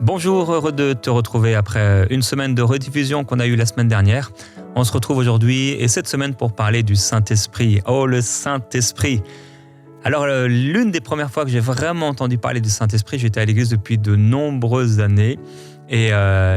Bonjour, heureux de te retrouver après une semaine de rediffusion qu'on a eue la semaine dernière. On se retrouve aujourd'hui et cette semaine pour parler du Saint-Esprit. Oh, le Saint-Esprit! Alors, l'une des premières fois que j'ai vraiment entendu parler du Saint-Esprit, j'étais à l'église depuis de nombreuses années et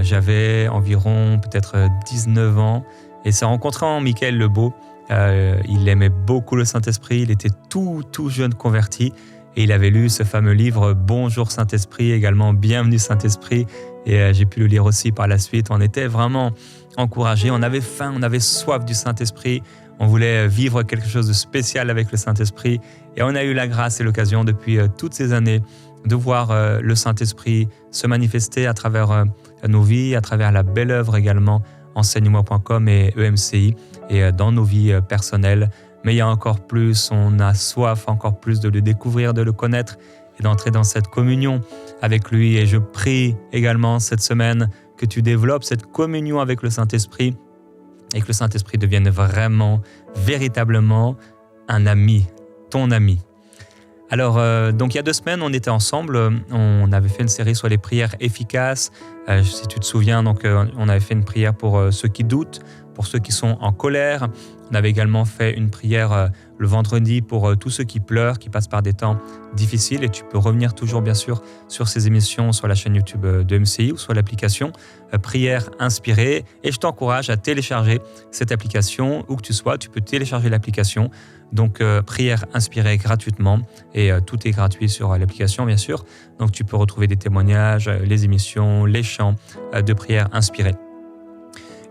j'avais environ peut-être 19 ans et c'est en rencontrant Michael Lebeau. Il aimait beaucoup le Saint-Esprit, il était tout jeune converti. Et il avait lu ce fameux livre « Bonjour Saint-Esprit », également « Bienvenue Saint-Esprit ». Et j'ai pu le lire aussi par la suite. On était vraiment encouragés, on avait faim, on avait soif du Saint-Esprit. On voulait vivre quelque chose de spécial avec le Saint-Esprit. Et on a eu la grâce et l'occasion depuis toutes ces années de voir le Saint-Esprit se manifester à travers nos vies, à travers la belle œuvre également, enseigne-moi.com et EMCI, et dans nos vies personnelles. Mais il y a encore plus, on a soif encore plus de le découvrir, de le connaître et d'entrer dans cette communion avec lui. Et je prie également cette semaine que tu développes cette communion avec le Saint-Esprit et que le Saint-Esprit devienne vraiment, véritablement un ami, ton ami. Alors, donc il y a 2 semaines, on était ensemble, on avait fait une série sur les prières efficaces. Si tu te souviens, donc, on avait fait une prière pour ceux qui doutent, pour ceux qui sont en colère. On avait également fait une prière le vendredi pour tous ceux qui pleurent, qui passent par des temps difficiles. Et tu peux revenir toujours, bien sûr, sur ces émissions sur la chaîne YouTube de MCI ou sur l'application Prière Inspirée. Et je t'encourage à télécharger cette application. Où que tu sois, tu peux télécharger l'application. Donc, Prière Inspirée gratuitement. Et tout est gratuit sur l'application, bien sûr. Donc, tu peux retrouver des témoignages, les émissions, les chants de Prière Inspirée.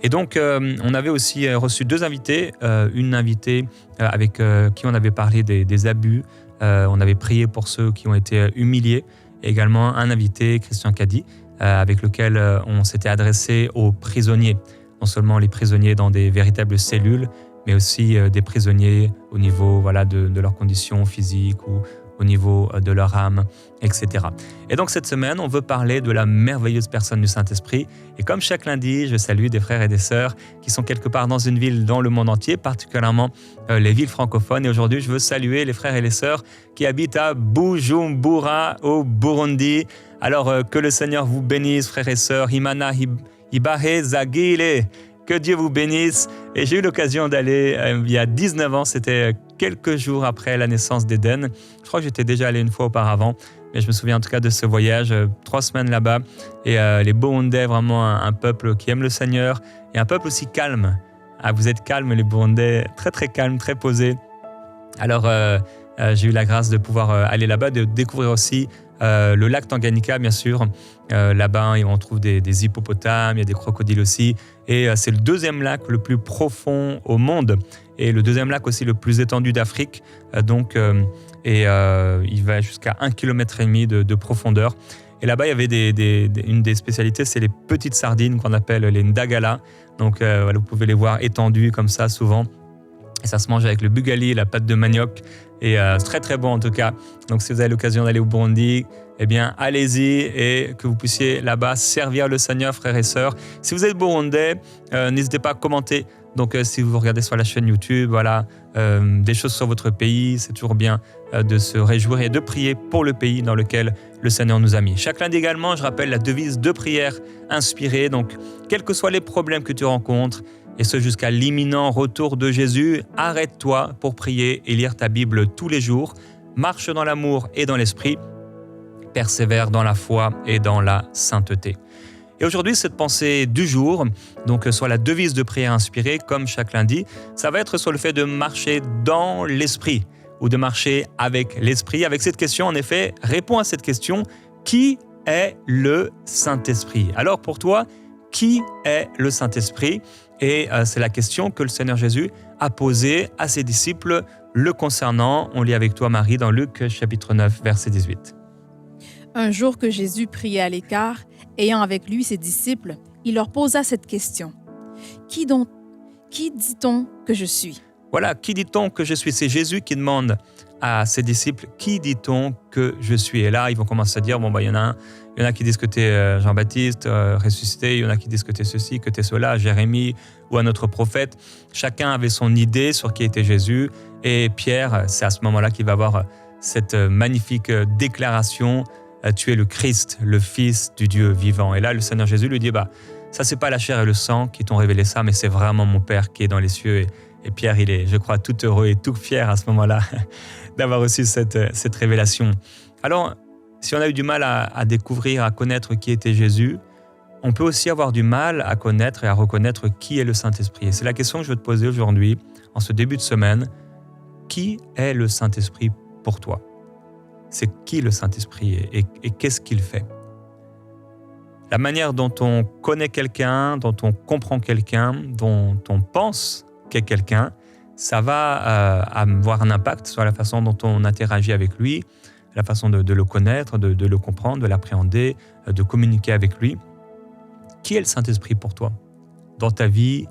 Et donc, on avait aussi reçu 2 invités. Une invitée avec qui on avait parlé des abus. On avait prié pour ceux qui ont été humiliés. Et également un invité, Christian Caddy, avec lequel on s'était adressé aux prisonniers. Non seulement les prisonniers dans des véritables cellules, mais aussi des prisonniers au niveau de leurs conditions physiques ou au niveau de leur âme, etc. Et donc cette semaine, on veut parler de la merveilleuse personne du Saint-Esprit. Et comme chaque lundi, je salue des frères et des sœurs qui sont quelque part dans une ville dans le monde entier, particulièrement les villes francophones. Et aujourd'hui, je veux saluer les frères et les sœurs qui habitent à Bujumbura, au Burundi. Alors que le Seigneur vous bénisse, frères et sœurs. Imana Ibahe Zagile. Que Dieu vous bénisse. Et j'ai eu l'occasion d'aller il y a 19 ans, c'était quelques jours après la naissance d'Eden. Je crois que j'étais déjà allé une fois auparavant, mais je me souviens en tout cas de ce voyage, 3 semaines là-bas. Et les Burundais, vraiment un peuple qui aime le Seigneur et un peuple aussi calme. Ah, vous êtes calmes, les Burundais, très très calmes, très posés. Alors j'ai eu la grâce de pouvoir aller là-bas, de découvrir aussi le lac Tanganyika, bien sûr. Là-bas, on trouve des hippopotames, il y a des crocodiles aussi. Et c'est le 2e lac le plus profond au monde et le 2e lac aussi le plus étendu d'Afrique. Il va jusqu'à 1,5 km de profondeur. Et là-bas, il y avait une des spécialités, c'est les petites sardines qu'on appelle les ndagala. Donc, vous pouvez les voir étendues comme ça souvent. Et ça se mange avec le bugali, la pâte de manioc. Et très très bon en tout cas. Donc si vous avez l'occasion d'aller au Burundi, eh bien allez-y et que vous puissiez là-bas servir le Seigneur, frères et sœurs. Si vous êtes burundais, n'hésitez pas à commenter. Donc si vous regardez sur la chaîne YouTube, des choses sur votre pays, c'est toujours bien de se réjouir et de prier pour le pays dans lequel le Seigneur nous a mis. Chaque lundi également, je rappelle la devise de prière inspirée. Donc quels que soient les problèmes que tu rencontres, et ce jusqu'à l'imminent retour de Jésus, arrête-toi pour prier et lire ta Bible tous les jours. Marche dans l'amour et dans l'esprit. Persévère dans la foi et dans la sainteté. Et aujourd'hui, cette pensée du jour, donc sur la devise de prière inspirée, comme chaque lundi, ça va être sur le fait de marcher dans l'esprit ou de marcher avec l'esprit. Avec cette question, en effet, réponds à cette question. Qui est le Saint-Esprit? Alors pour toi, qui est le Saint-Esprit? Et c'est la question que le Seigneur Jésus a posée à ses disciples le concernant. On lit avec toi, Marie, dans Luc chapitre 9, verset 18. Un jour que Jésus priait à l'écart, ayant avec lui ses disciples, il leur posa cette question. Qui dit-on que je suis? Voilà, qui dit-on que je suis? C'est Jésus qui demande à ses disciples, qui dit-on que je suis? Et là, ils vont commencer à dire, il y en a qui disent que tu es Jean-Baptiste, ressuscité, il y en a qui disent que tu es ceci, que tu es cela, Jérémie ou un autre prophète. Chacun avait son idée sur qui était Jésus. Et Pierre, c'est à ce moment-là qu'il va avoir cette magnifique déclaration tu es le Christ, le Fils du Dieu vivant. Et là, le Seigneur Jésus lui dit, ça c'est pas la chair et le sang qui t'ont révélé ça, mais c'est vraiment mon Père qui est dans les cieux. Et Pierre, il est, je crois, tout heureux et tout fier à ce moment-là d'avoir reçu cette révélation. Alors, si on a eu du mal à découvrir, à connaître qui était Jésus, on peut aussi avoir du mal à connaître et à reconnaître qui est le Saint-Esprit. Et c'est la question que je veux te poser aujourd'hui, en ce début de semaine. Qui est le Saint-Esprit pour toi? C'est qui le Saint-Esprit et qu'est-ce qu'il fait? La manière dont on connaît quelqu'un, dont on comprend quelqu'un, dont on pense qu'est quelqu'un, ça va avoir un impact sur la façon dont on interagit avec lui, la façon de le connaître, de le comprendre, de l'appréhender, de communiquer avec lui. Qui est le Saint-Esprit pour toi? Dans ta vie,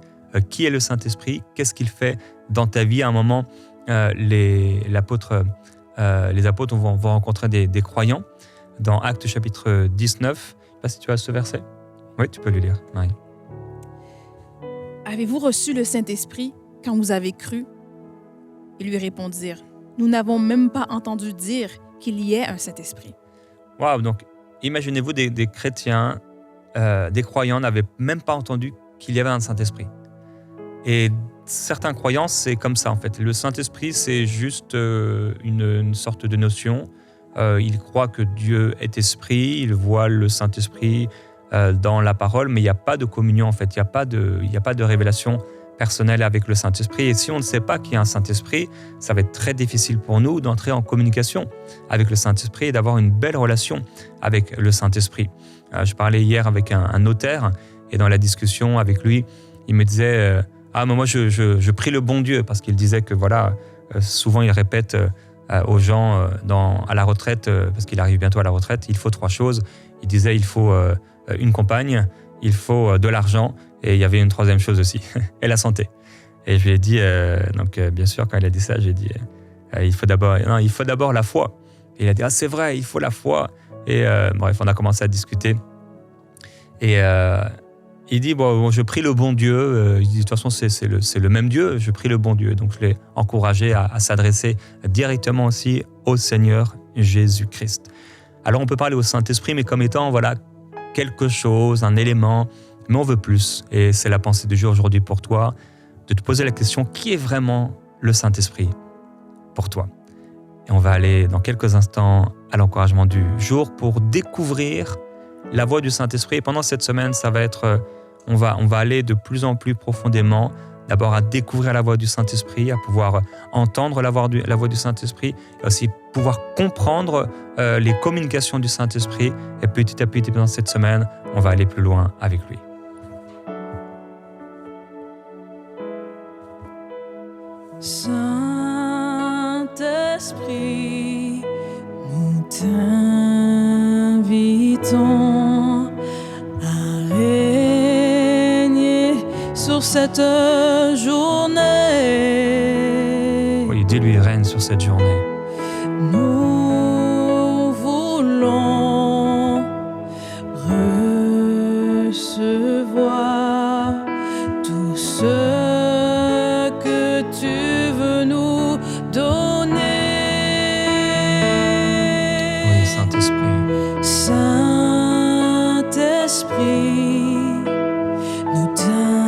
qui est le Saint-Esprit? Qu'est-ce qu'il fait dans ta vie? À un moment, les apôtres vont rencontrer des croyants dans Actes chapitre 19. Je ne sais pas si tu as ce verset. Oui, tu peux le lire, Marie. Avez-vous reçu le Saint-Esprit quand vous avez cru? Ils lui répondirent, nous n'avons même pas entendu dire qu'il y ait un Saint-Esprit. Waouh, donc imaginez-vous des chrétiens, des croyants n'avaient même pas entendu qu'il y avait un Saint-Esprit. Et certains croyants, c'est comme ça en fait. Le Saint-Esprit, c'est juste une sorte de notion. Ils croient que Dieu est esprit, ils voient le Saint-Esprit dans la parole, mais il n'y a pas de communion en fait. Il n'y a pas de révélation personnelle avec le Saint-Esprit. Et si on ne sait pas qu'il y a un Saint-Esprit, ça va être très difficile pour nous d'entrer en communication avec le Saint-Esprit et d'avoir une belle relation avec le Saint-Esprit. Je parlais hier avec un notaire et dans la discussion avec lui, il me disait mais moi je prie le bon Dieu, parce qu'il disait que souvent il répète aux gens à la retraite, parce qu'il arrive bientôt à la retraite, il faut 3 choses. Il disait il faut une compagne, il faut de l'argent, et il y avait une 3e chose aussi, et la santé. Et je lui ai dit, bien sûr, quand il a dit ça, j'ai dit il faut d'abord la foi. Et il a dit c'est vrai, il faut la foi. Et bref, on a commencé à discuter. Et il dit je prie le bon Dieu. Il dit de toute façon c'est le même Dieu, je prie le bon Dieu. Donc je l'ai encouragé à s'adresser directement aussi au Seigneur Jésus-Christ. Alors on peut parler au Saint-Esprit, mais comme étant quelque chose, un élément, mais on veut plus. Et c'est la pensée du jour aujourd'hui pour toi, de te poser la question, qui est vraiment le Saint-Esprit pour toi? Et on va aller dans quelques instants à l'encouragement du jour pour découvrir la voix du Saint-Esprit. Et pendant cette semaine, ça va être, on va aller de plus en plus profondément, d'abord à découvrir la voix du Saint-Esprit, à pouvoir entendre la voix du Saint-Esprit, et aussi pouvoir comprendre les communications du Saint-Esprit. Et petit à petit, pendant cette semaine, on va aller plus loin avec lui. Saint-Esprit, nous t'invitons à régner sur cette journée. Oui, dis-lui, règne sur cette journée. Nous voulons recevoir tout ce que tu veux nous donner. Oui, Saint-Esprit. Saint-Esprit, nous t'invitons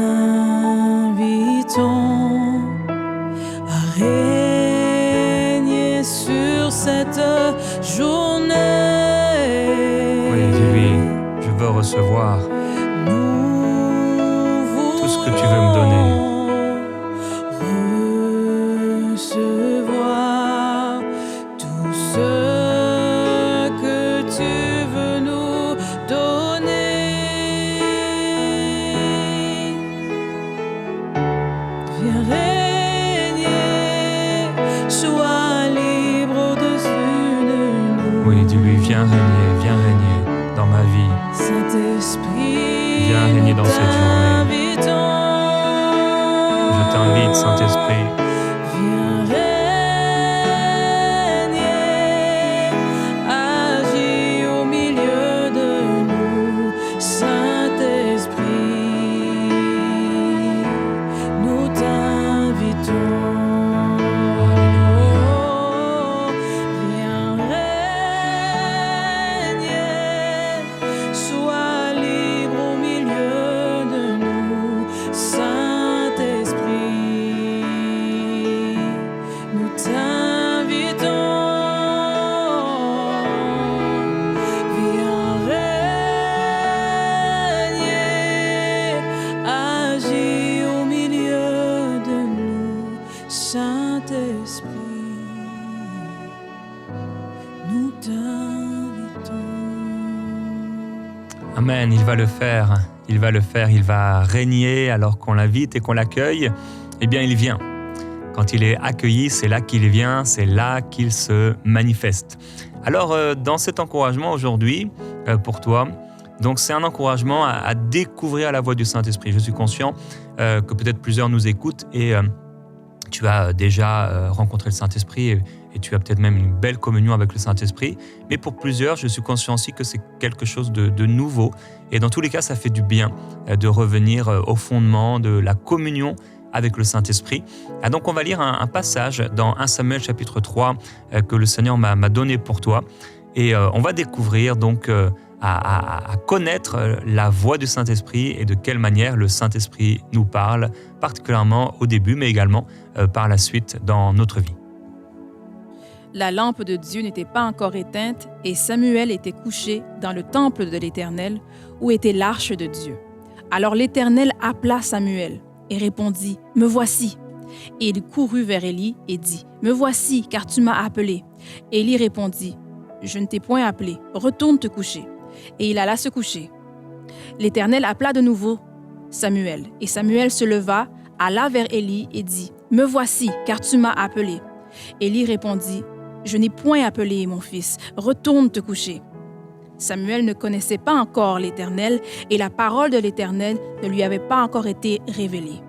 à régner sur cette journée. Oui, dis-lui, je veux recevoir Tout ce que tu veux me donner. Recevoir tout ce que tu veux nous donner. Viens régner, sois libre au-dessus de nous. Oui, dis-lui, viens régner dans ma vie. Saint-Esprit, Viens régner dans cette journée. Je t'invite, Saint-Esprit. Viens régner, agis au milieu de nous, Saint-Esprit, nous t'invitons. Viens régner, Amen, il va le faire, il va le faire, il va régner alors qu'on l'invite et qu'on l'accueille, eh bien il vient. Quand il est accueilli, c'est là qu'il vient, c'est là qu'il se manifeste. Alors dans cet encouragement aujourd'hui, pour toi, donc c'est un encouragement à découvrir la voix du Saint-Esprit. Je suis conscient que peut-être plusieurs nous écoutent et tu as déjà rencontré le Saint-Esprit et tu as peut-être même une belle communion avec le Saint-Esprit. Mais pour plusieurs, je suis conscient aussi que c'est quelque chose de nouveau. Et dans tous les cas, ça fait du bien de revenir au fondement de la communion avec le Saint-Esprit. Et donc on va lire un passage dans 1 Samuel chapitre 3 que le Seigneur m'a donné pour toi. Et on va découvrir donc à connaître la voix du Saint-Esprit et de quelle manière le Saint-Esprit nous parle, particulièrement au début, mais également par la suite dans notre vie. La lampe de Dieu n'était pas encore éteinte et Samuel était couché dans le temple de l'Éternel où était l'arche de Dieu. Alors l'Éternel appela Samuel et répondit « Me voici ». Et il courut vers Élie et dit « Me voici, car tu m'as appelé ». Élie répondit « Je ne t'ai point appelé, retourne te coucher ». Et il alla se coucher. L'Éternel appela de nouveau Samuel, et Samuel se leva, alla vers Élie et dit « Me voici, car tu m'as appelé ». Élie répondit « Je n'ai point appelé, mon fils, retourne te coucher ». Samuel ne connaissait pas encore l'Éternel, et la parole de l'Éternel ne lui avait pas encore été révélée.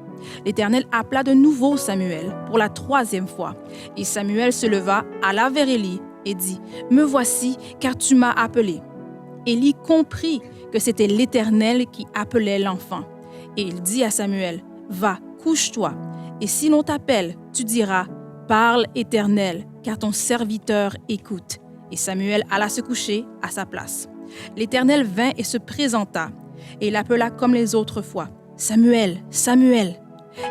L'Éternel appela de nouveau Samuel pour la 3e fois, et Samuel se leva, alla vers Élie et dit « Me voici, car tu m'as appelé ». Élie comprit que c'était l'Éternel qui appelait l'enfant. Et il dit à Samuel, « Va, couche-toi, et si l'on t'appelle, tu diras, « Parle, Éternel, car ton serviteur écoute. » Et Samuel alla se coucher à sa place. L'Éternel vint et se présenta, et il l'appela comme les autres fois, « Samuel, Samuel !»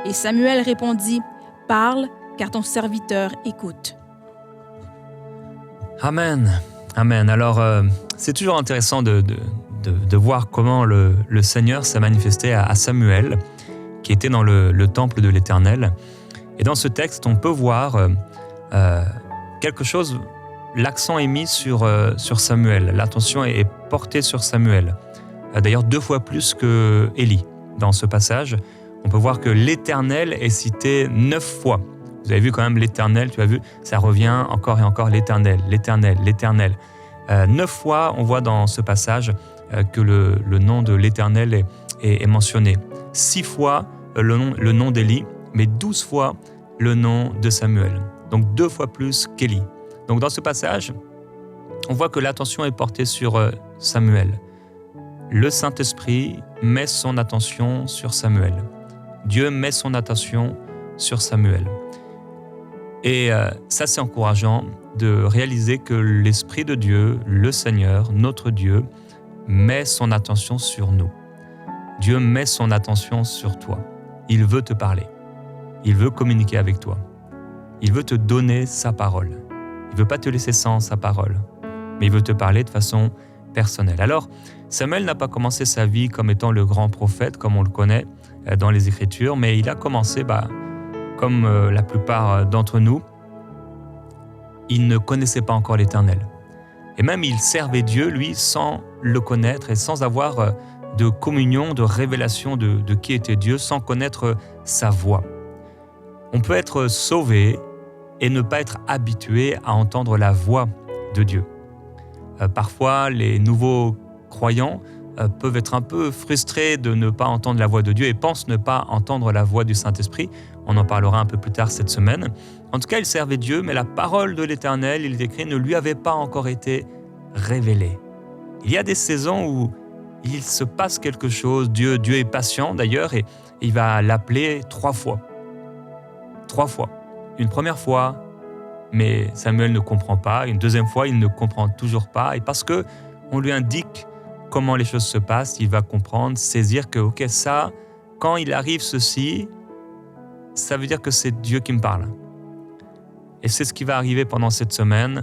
Et Samuel répondit, « Parle, car ton serviteur écoute. » Amen, amen. Alors, c'est toujours intéressant de voir comment le Seigneur s'est manifesté à Samuel, qui était dans le temple de l'Éternel. Et dans ce texte, on peut voir quelque chose, l'accent est mis sur Samuel, l'attention est portée sur Samuel. D'ailleurs, 2 fois plus que Élie. Dans ce passage, on peut voir que l'Éternel est cité 9 fois. Vous avez vu quand même l'Éternel, tu as vu, ça revient encore et encore l'Éternel, l'Éternel, l'Éternel. 9 fois, on voit dans ce passage que le nom de l'Éternel est mentionné. 6 fois le nom d'Élie, mais 12 fois le nom de Samuel. Donc 2 fois plus qu'Élie. Donc dans ce passage, on voit que l'attention est portée sur Samuel. Le Saint-Esprit met son attention sur Samuel. Dieu met son attention sur Samuel. Et ça, c'est encourageant de réaliser que l'Esprit de Dieu, le Seigneur, notre Dieu, met son attention sur nous. Dieu met son attention sur toi. Il veut te parler. Il veut communiquer avec toi. Il veut te donner sa parole. Il ne veut pas te laisser sans sa parole, mais il veut te parler de façon personnelle. Alors, Samuel n'a pas commencé sa vie comme étant le grand prophète, comme on le connaît dans les Écritures, mais il a commencé, comme la plupart d'entre nous, il ne connaissait pas encore l'Éternel. Et même il servait Dieu, lui, sans le connaître et sans avoir de communion, de révélation de qui était Dieu, sans connaître sa voix. On peut être sauvé et ne pas être habitué à entendre la voix de Dieu. Parfois, les nouveaux croyants peuvent être un peu frustrés de ne pas entendre la voix de Dieu et pensent ne pas entendre la voix du Saint-Esprit. On en parlera un peu plus tard cette semaine. En tout cas, il servait Dieu, mais la parole de l'Éternel, il est écrit, ne lui avait pas encore été révélée. Il y a des saisons où il se passe quelque chose. Dieu est patient d'ailleurs et il va l'appeler 3 fois. 3 fois. Une première fois, mais Samuel ne comprend pas. Une deuxième fois, il ne comprend toujours pas. Et parce qu'on lui indique comment les choses se passent, il va comprendre, saisir que, ok, ça, quand il arrive ceci, ça veut dire que c'est Dieu qui me parle. Et c'est ce qui va arriver pendant cette semaine.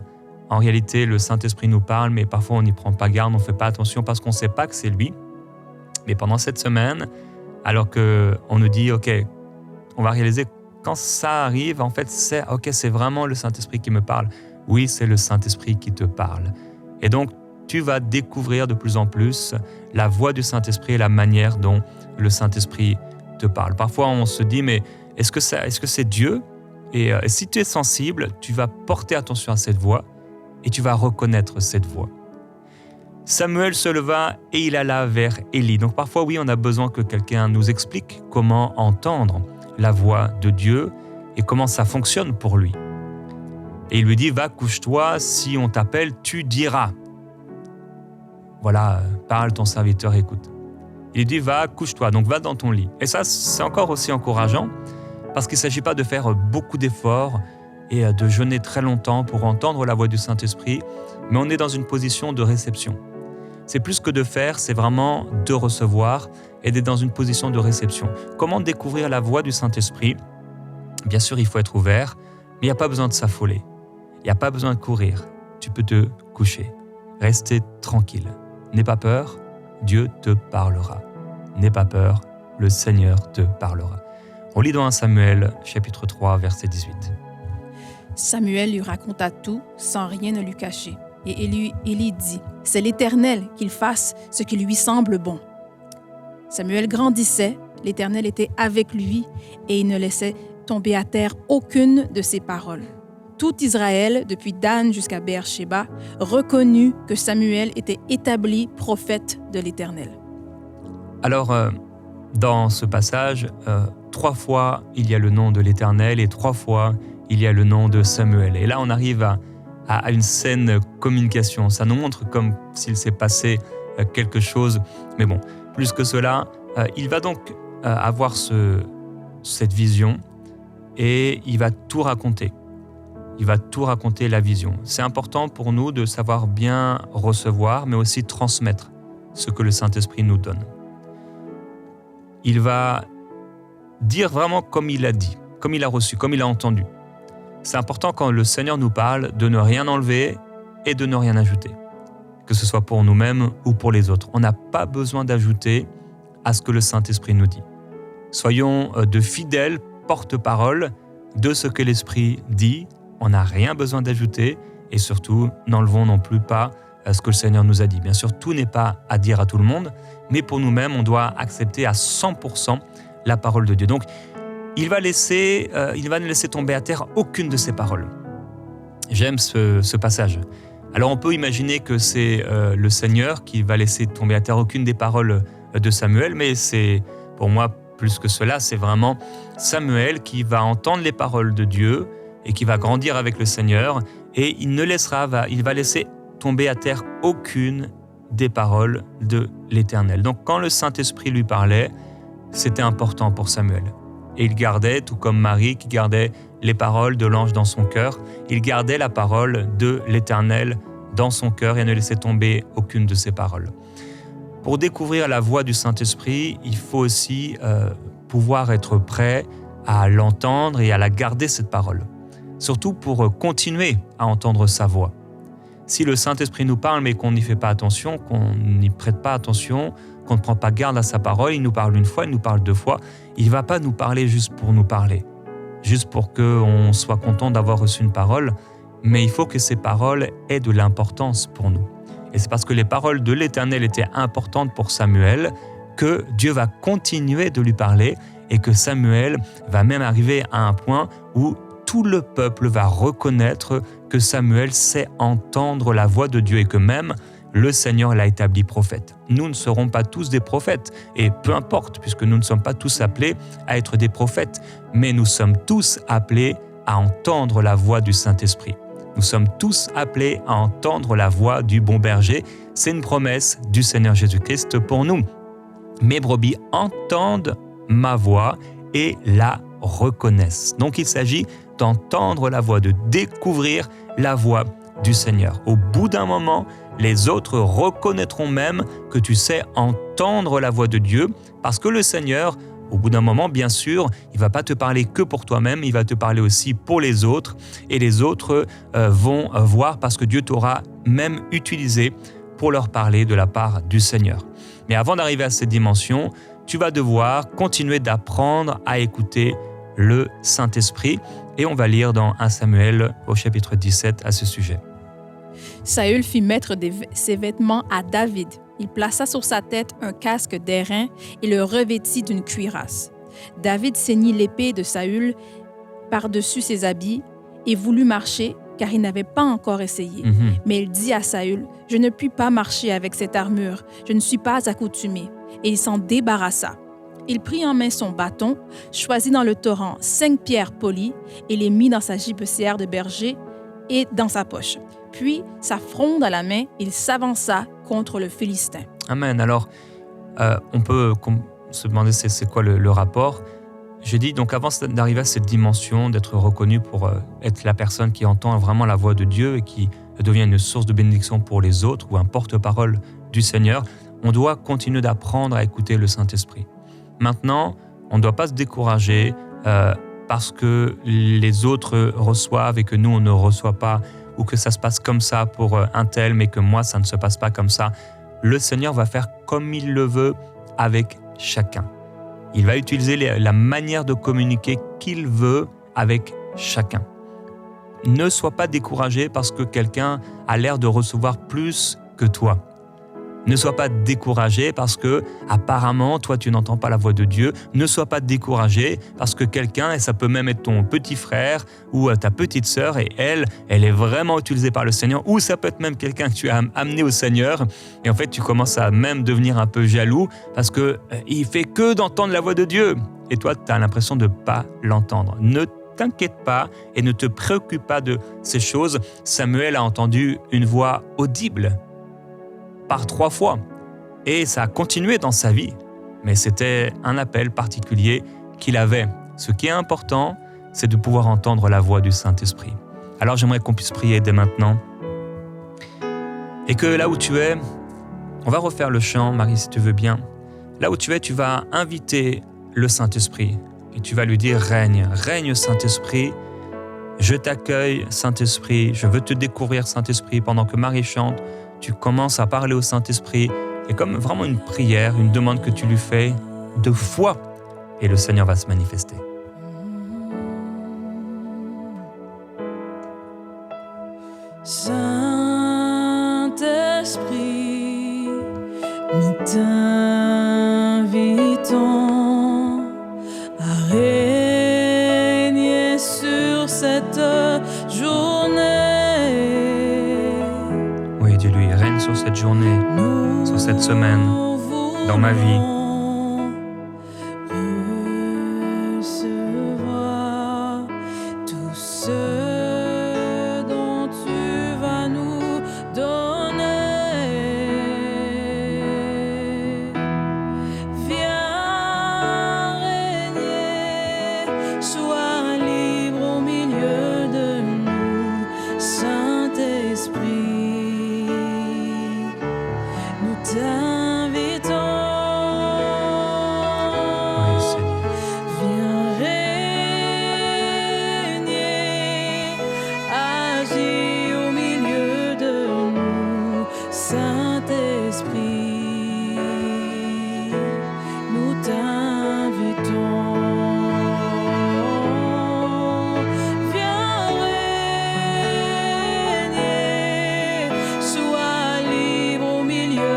En réalité, le Saint-Esprit nous parle, mais parfois on n'y prend pas garde, on ne fait pas attention parce qu'on ne sait pas que c'est lui. Mais pendant cette semaine, alors qu'on nous dit, ok, on va réaliser quand ça arrive, en fait, c'est vraiment le Saint-Esprit qui me parle. Oui, c'est le Saint-Esprit qui te parle. Et donc, tu vas découvrir de plus en plus la voix du Saint-Esprit et la manière dont le Saint-Esprit te parle. Parfois, on se dit, mais est-ce que c'est Dieu ? Et si tu es sensible, tu vas porter attention à cette voix et tu vas reconnaître cette voix. Samuel se leva et il alla vers Élie. Donc parfois, oui, on a besoin que quelqu'un nous explique comment entendre la voix de Dieu et comment ça fonctionne pour lui. Et il lui dit, va, couche-toi, si on t'appelle, tu diras. Voilà, parle, ton serviteur écoute. Il dit, va, couche-toi, donc va dans ton lit. Et ça, c'est encore aussi encourageant, parce qu'il ne s'agit pas de faire beaucoup d'efforts et de jeûner très longtemps pour entendre la voix du Saint-Esprit, mais on est dans une position de réception. C'est plus que de faire, c'est vraiment de recevoir et d'être dans une position de réception. Comment découvrir la voix du Saint-Esprit ? Bien sûr, il faut être ouvert, mais il n'y a pas besoin de s'affoler. Il n'y a pas besoin de courir. Tu peux te coucher. Rester tranquille. N'aie pas peur, Dieu te parlera. N'aie pas peur, le Seigneur te parlera. On lit dans 1 Samuel, chapitre 3, verset 18. Samuel lui raconta tout sans rien ne lui cacher. Et Élie dit, « C'est l'Éternel qu'il fasse ce qui lui semble bon. » Samuel grandissait, l'Éternel était avec lui et il ne laissait tomber à terre aucune de ses paroles. Tout Israël, depuis Dan jusqu'à Beer-Shéba, reconnut que Samuel était établi prophète de l'Éternel. Alors, dans ce passage, 3 fois il y a le nom de l'Éternel et 3 fois il y a le nom de Samuel. Et là, on arrive à une saine communication. Ça nous montre comme s'il s'est passé quelque chose. Mais bon, plus que cela, il va donc avoir cette vision et il va tout raconter. Il va tout raconter, la vision. C'est important pour nous de savoir bien recevoir, mais aussi transmettre ce que le Saint-Esprit nous donne. Il va dire vraiment comme il a dit, comme il a reçu, comme il a entendu. C'est important quand le Seigneur nous parle de ne rien enlever et de ne rien ajouter, que ce soit pour nous-mêmes ou pour les autres. On n'a pas besoin d'ajouter à ce que le Saint-Esprit nous dit. Soyons de fidèles porte-parole de ce que l'Esprit dit. On n'a rien besoin d'ajouter et surtout, n'enlevons non plus pas ce que le Seigneur nous a dit. Bien sûr, tout n'est pas à dire à tout le monde, mais pour nous-mêmes, on doit accepter à 100% la parole de Dieu. Donc, il va ne laisser tomber à terre aucune de ses paroles. J'aime ce passage. Alors, on peut imaginer que c'est le Seigneur qui va laisser tomber à terre aucune des paroles de Samuel, mais c'est, pour moi, plus que cela, c'est vraiment Samuel qui va entendre les paroles de Dieu et qui va grandir avec le Seigneur, et il va laisser tomber à terre aucune des paroles de l'Éternel. Donc, quand le Saint-Esprit lui parlait, c'était important pour Samuel. Et il gardait, tout comme Marie qui gardait les paroles de l'ange dans son cœur, il gardait la parole de l'Éternel dans son cœur et ne laissait tomber aucune de ses paroles. Pour découvrir la voix du Saint-Esprit, il faut aussi pouvoir être prêt à l'entendre et à la garder, cette parole. Surtout pour continuer à entendre sa voix. Si le Saint-Esprit nous parle mais qu'on n'y fait pas attention, qu'on n'y prête pas attention, qu'on ne prend pas garde à sa parole, il nous parle une fois, il nous parle 2 fois, il ne va pas nous parler juste pour nous parler, juste pour qu'on soit content d'avoir reçu une parole, mais il faut que ces paroles aient de l'importance pour nous. Et c'est parce que les paroles de l'Éternel étaient importantes pour Samuel que Dieu va continuer de lui parler et que Samuel va même arriver à un point où tout le peuple va reconnaître que Samuel sait entendre la voix de Dieu et que même le Seigneur l'a établi prophète. Nous ne serons pas tous des prophètes, et peu importe, puisque nous ne sommes pas tous appelés à être des prophètes, mais nous sommes tous appelés à entendre la voix du Saint-Esprit. Nous sommes tous appelés à entendre la voix du bon berger. C'est une promesse du Seigneur Jésus-Christ pour nous. Mes brebis entendent ma voix et la reconnaissent. Donc il s'agit d'entendre la voix, de découvrir la voix du Seigneur. Au bout d'un moment, les autres reconnaîtront même que tu sais entendre la voix de Dieu, parce que le Seigneur, au bout d'un moment, bien sûr, il ne va pas te parler que pour toi-même, il va te parler aussi pour les autres, et les autres vont voir parce que Dieu t'aura même utilisé pour leur parler de la part du Seigneur. Mais avant d'arriver à cette dimension, tu vas devoir continuer d'apprendre à écouter le Saint-Esprit. Et on va lire dans 1 Samuel au chapitre 17 à ce sujet. Saül fit mettre ses vêtements à David. Il plaça sur sa tête un casque d'airain et le revêtit d'une cuirasse. David ceignit l'épée de Saül par-dessus ses habits et voulut marcher, car il n'avait pas encore essayé. Mais il dit à Saül, « Je ne puis pas marcher avec cette armure, je ne suis pas accoutumé. » Et il s'en débarrassa. Il prit en main son bâton, choisit dans le torrent 5 pierres polies et les mit dans sa gibecière de berger et dans sa poche. Puis, sa fronde à la main, il s'avança contre le Philistin. Amen. Alors, on peut se demander c'est quoi le rapport. J'ai dit, donc avant d'arriver à cette dimension, d'être reconnu pour être la personne qui entend vraiment la voix de Dieu et qui devient une source de bénédiction pour les autres ou un porte-parole du Seigneur, on doit continuer d'apprendre à écouter le Saint-Esprit. Maintenant, on ne doit pas se décourager parce que les autres reçoivent et que nous, on ne reçoit pas, ou que ça se passe comme ça pour un tel, mais que moi, ça ne se passe pas comme ça. Le Seigneur va faire comme il le veut avec chacun. Il va utiliser la manière de communiquer qu'il veut avec chacun. Ne sois pas découragé parce que quelqu'un a l'air de recevoir plus que toi. Ne sois pas découragé parce que, apparemment, toi, tu n'entends pas la voix de Dieu. Ne sois pas découragé parce que quelqu'un, et ça peut même être ton petit frère ou ta petite sœur, et elle est vraiment utilisée par le Seigneur, ou ça peut être même quelqu'un que tu as amené au Seigneur, et en fait, tu commences à même devenir un peu jaloux parce qu'il fait que d'entendre la voix de Dieu. Et toi, tu as l'impression de ne pas l'entendre. Ne t'inquiète pas et ne te préoccupe pas de ces choses. Samuel a entendu une voix audible par 3 fois. Et ça a continué dans sa vie. Mais c'était un appel particulier qu'il avait. Ce qui est important, c'est de pouvoir entendre la voix du Saint-Esprit. Alors j'aimerais qu'on puisse prier dès maintenant. Et que là où tu es, on va refaire le chant, Marie, si tu veux bien. Là où tu es, tu vas inviter le Saint-Esprit. Et tu vas lui dire, règne, règne Saint-Esprit. Je t'accueille, Saint-Esprit. Je veux te découvrir, Saint-Esprit. Pendant que Marie chante, tu commences à parler au Saint-Esprit, et comme vraiment une prière, une demande que tu lui fais de foi, et le Seigneur va se manifester. Saint-Esprit, nous t'invitons à régner sur cette journée. Dis-lui, règne sur cette journée, sur cette semaine, dans ma vie. Recevoir tout ce dont tu vas nous donner. Viens régner, sois libre au milieu de nous, Saint-Esprit. T'invitons, Oui, Seigneur. viens régner, agis au milieu de nous, Saint-Esprit, nous t'invitons. Viens régner, sois libre au milieu.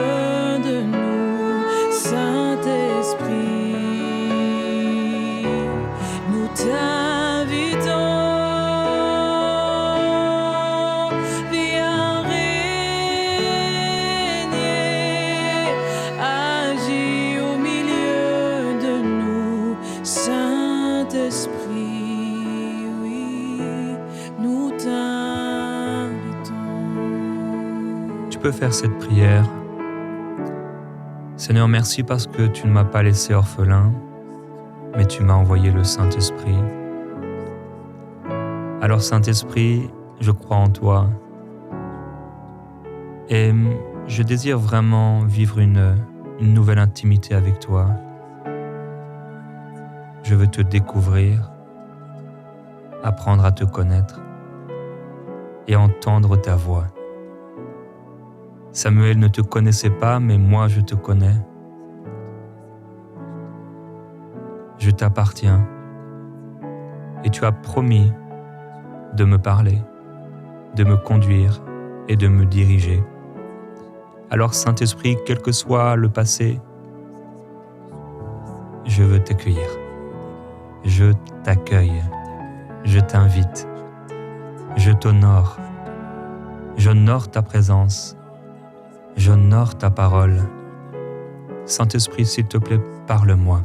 Nous t'invitons, viens régner, agis au milieu de nous, Saint-Esprit, oui, nous t'invitons. Tu peux faire cette prière. Seigneur, merci parce que tu ne m'as pas laissé orphelin, mais tu m'as envoyé le Saint-Esprit. Alors Saint-Esprit, je crois en toi et je désire vraiment vivre une nouvelle intimité avec toi. Je veux te découvrir, apprendre à te connaître et entendre ta voix. Samuel ne te connaissait pas, mais moi je te connais. Je t'appartiens et tu as promis de me parler, de me conduire et de me diriger. Alors Saint-Esprit, quel que soit le passé, je veux t'accueillir. Je t'accueille. Je t'invite. Je t'honore. J'honore ta présence. J'honore ta parole. Saint-Esprit, s'il te plaît, parle-moi.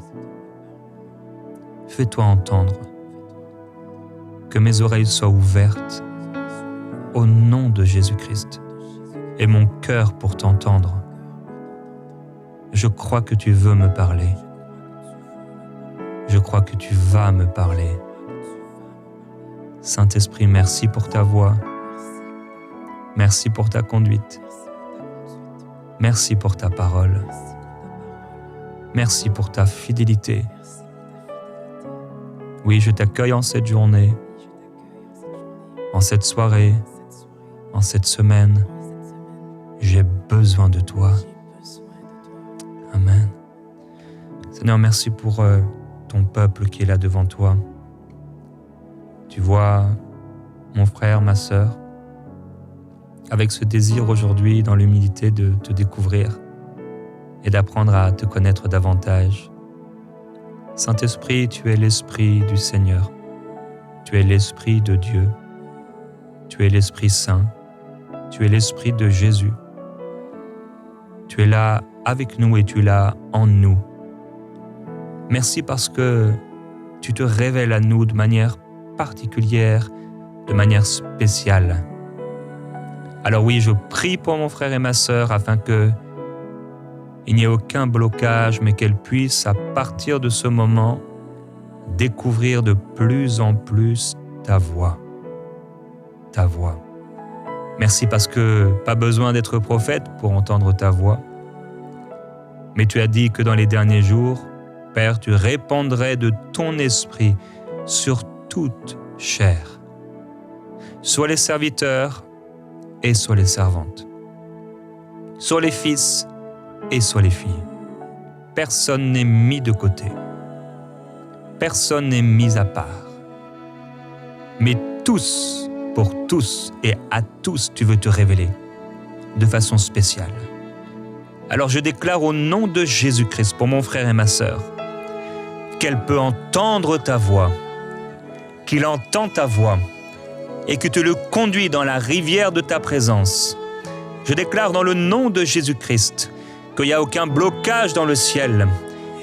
Fais-toi entendre. Que mes oreilles soient ouvertes au nom de Jésus-Christ et mon cœur pour t'entendre. Je crois que tu veux me parler. Je crois que tu vas me parler. Saint-Esprit, merci pour ta voix. Merci pour ta conduite. Merci pour ta parole. Merci pour ta fidélité. Oui, je t'accueille en cette journée, en cette soirée, en cette semaine. J'ai besoin de toi. Amen. Seigneur, merci pour ton peuple qui est là devant toi. Tu vois mon frère, ma sœur, avec ce désir aujourd'hui dans l'humilité de te découvrir et d'apprendre à te connaître davantage. Saint-Esprit, tu es l'Esprit du Seigneur. Tu es l'Esprit de Dieu. Tu es l'Esprit Saint. Tu es l'Esprit de Jésus. Tu es là avec nous et tu es là en nous. Merci parce que tu te révèles à nous de manière particulière, de manière spéciale. Alors oui, je prie pour mon frère et ma sœur afin que il n'y ait aucun blocage, mais qu'elle puisse, à partir de ce moment, découvrir de plus en plus ta voix. Ta voix. Merci parce que pas besoin d'être prophète pour entendre ta voix. Mais tu as dit que dans les derniers jours, Père, tu répandrais de ton esprit sur toute chair. Soit les serviteurs et soit les servantes. Soit les fils et soit les filles. Personne n'est mis de côté. Personne n'est mis à part. Mais tous, pour tous et à tous, tu veux te révéler de façon spéciale. Alors je déclare au nom de Jésus-Christ pour mon frère et ma sœur qu'elle peut entendre ta voix, qu'il entend ta voix et que tu le conduis dans la rivière de ta présence. Je déclare dans le nom de Jésus-Christ qu'il n'y a aucun blocage dans le ciel,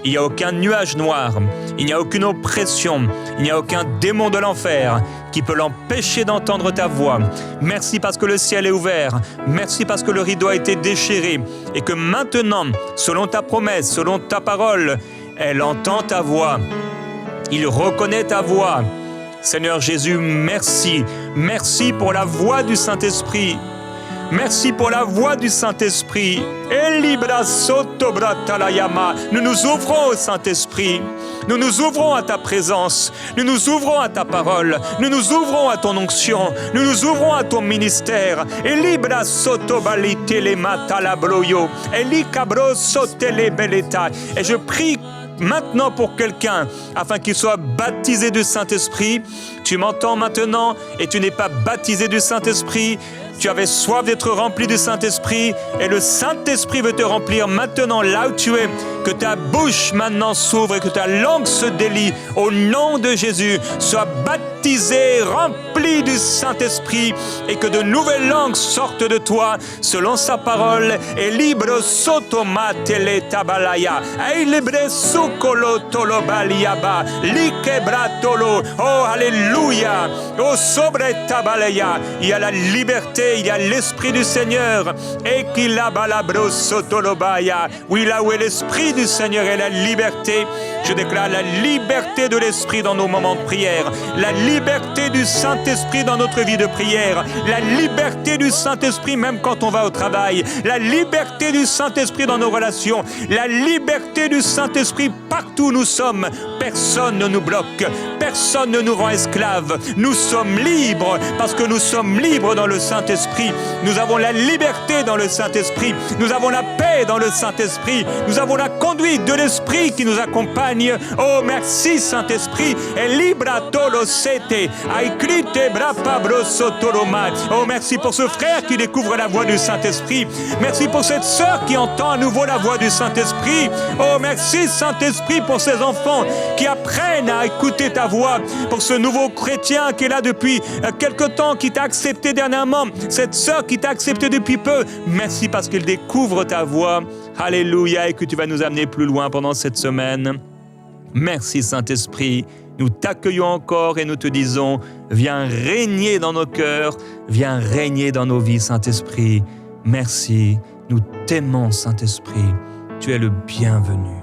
il n'y a aucun nuage noir, il n'y a aucune oppression, il n'y a aucun démon de l'enfer qui peut l'empêcher d'entendre ta voix. Merci parce que le ciel est ouvert, merci parce que le rideau a été déchiré et que maintenant, selon ta promesse, selon ta parole, elle entend ta voix, il reconnaît ta voix. Seigneur Jésus, merci, merci pour la voix du Saint-Esprit. Merci pour la voix du Saint-Esprit. Nous nous ouvrons au Saint-Esprit. Nous nous ouvrons à ta présence. Nous nous ouvrons à ta parole. Nous nous ouvrons à ton onction. Nous nous ouvrons à ton ministère. Et je prie maintenant pour quelqu'un, afin qu'il soit baptisé du Saint-Esprit. Tu m'entends maintenant et tu n'es pas baptisé du Saint-Esprit. Tu avais soif d'être rempli du Saint-Esprit et le Saint-Esprit veut te remplir maintenant là où tu es. Que ta bouche maintenant s'ouvre et que ta langue se délie. Au nom de Jésus, sois baptisé, rempli du Saint-Esprit et que de nouvelles langues sortent de toi selon sa parole. Et libre sotomatele tabalaya. Et libre sukolo tolobaliaba. Likebratolo. Oh, alléluia. Oh, sobre tabalaya. Il y a la liberté, il y a l'Esprit du Seigneur. Et qu'il a balabro sotolobaya. Oui, là où est l'Esprit du Seigneur et la liberté, je déclare la liberté de l'Esprit dans nos moments de prière, la liberté du Saint-Esprit dans notre vie de prière, la liberté du Saint-Esprit même quand on va au travail, la liberté du Saint-Esprit dans nos relations, la liberté du Saint-Esprit partout où nous sommes. Personne ne nous bloque, personne ne nous rend esclaves. Nous sommes libres parce que nous sommes libres dans le Saint-Esprit. Nous avons la liberté dans le Saint-Esprit. Nous avons la paix dans le Saint-Esprit. Nous avons la conduite de l'Esprit qui nous accompagne. Oh, merci Saint-Esprit. Oh, merci pour ce frère qui découvre la voix du Saint-Esprit. Merci pour cette sœur qui entend à nouveau la voix du Saint-Esprit. Oh, merci Saint-Esprit pour ces enfants qui apprennent à écouter ta voix. Pour ce nouveau chrétien qui est là depuis quelque temps, qui t'a accepté dernièrement. Cette sœur qui t'a accepté depuis peu. Merci parce qu'il découvre ta voix. Alléluia, et que tu vas nous amener plus loin pendant cette semaine. Merci Saint-Esprit. Nous t'accueillons encore et nous te disons, viens régner dans nos cœurs, viens régner dans nos vies, Saint-Esprit. Merci, nous t'aimons, Saint-Esprit. Tu es le bienvenu.